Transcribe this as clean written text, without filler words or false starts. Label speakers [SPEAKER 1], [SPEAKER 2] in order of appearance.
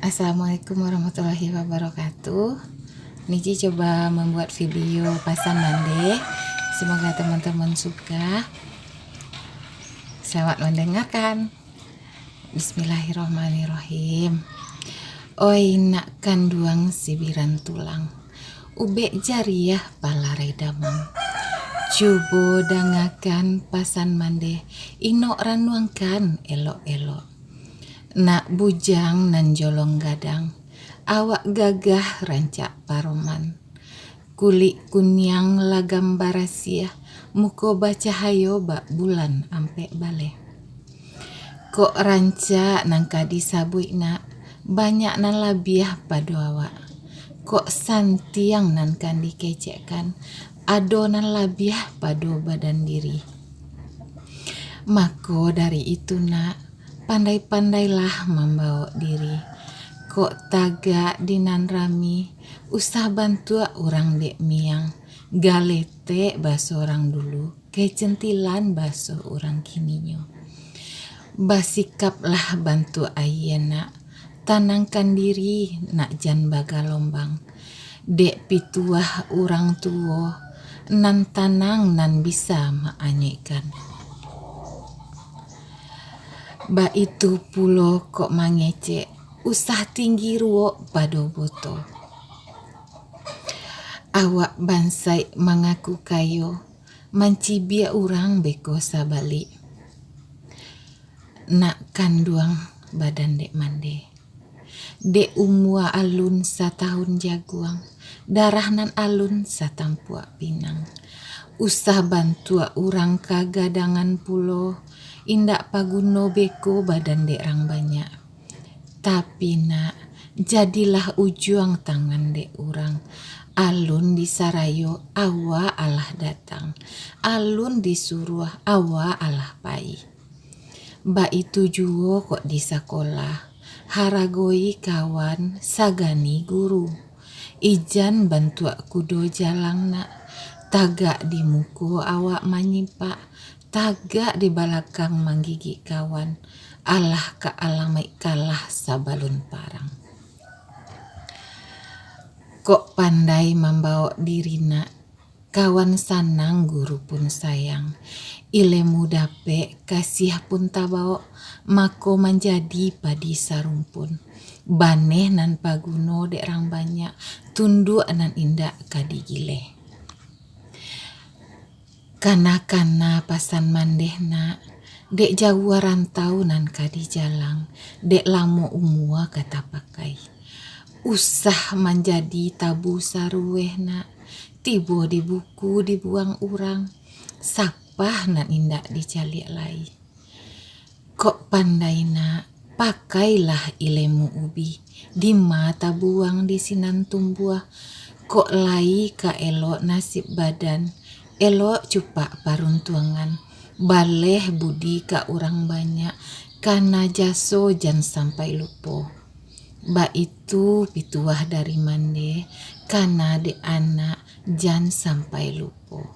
[SPEAKER 1] Assalamualaikum warahmatullahi wabarakatuh. Niji coba membuat video pasan mande. Semoga teman-teman suka. Selamat mendengarkan. Bismillahirrohmanirrohim. Oi nak kanduang sibiran tulang, ubek jariah palare damang. Cubo dangakan pasan mande, inok ranuangkan elok-elok. Nak bujang nan jolong gadang, awak gagah rancak paroman. Kulit kunyang lagam barasia, muko baca hayo bak bulan ampe bale. Kok rancak nang kadi sabui nak, banyak nan labiah padu awak. Kok santiang nan kandi kecekkan, ado nan labiah padu badan diri. Mako dari itu nak, pandai-pandailah membawa diri. Kok tagak dinan rami, usah bantu orang dek miang. Galete baso orang dulu, kecentilan baso orang kininyo. Basikaplah bantu ayana, tanangkan diri nak jan baga lombang. Dek pituah orang tua, nan tanang nan bisa maanyekan. Ba itu pulo kok mangecek, usah tinggi ruok pado boto. Awak bansai mengaku kayo, mancibia orang beko sabalik. Nak kanduang badan dek mande. Dek umua alun satahun jaguang, darah nan alun satampuak pinang. Usah bantu orang kagadangan pulo, indak paguno beko badan dek rang banyak. Tapi nak, jadilah ujuang tangan dek orang. Alun disarayo, awa alah datang. Alun disuruh, awa alah pai. Ba itu juo kok di sekolah, haragoi kawan, sagani guru. Ijan bantu kudo jalang nak, tagak di muko awak manyipak, tagak di balakang manggigi kawan. Alah ka alamai kalah sabalun parang. Kok pandai membawa diri nak, kawan sanang guru pun sayang. Ilmu dape kasih pun tabao, mako menjadi padi sarumpun. Baneh nan paguno dek rang banyak, tunduk nan indak kadigile. Kana-kana pasan mandeh nak, dek jauh rantau nan kadi jalang, dek lamo umua kata pakai. Usah menjadi tabu sarueh nak, tibo di buku dibuang orang, sapah nan indak dicalik lai. Kok pandai nak, pakailah ilmu ubi, di mata buang di sinan tumbuah. Kok lai ka elok nasib badan, elok cupak paruntuangan. Baleh budi ka orang banyak, karena jaso jan sampai lupo. Ba itu pituah dari mande, karena de anak jan sampai lupo.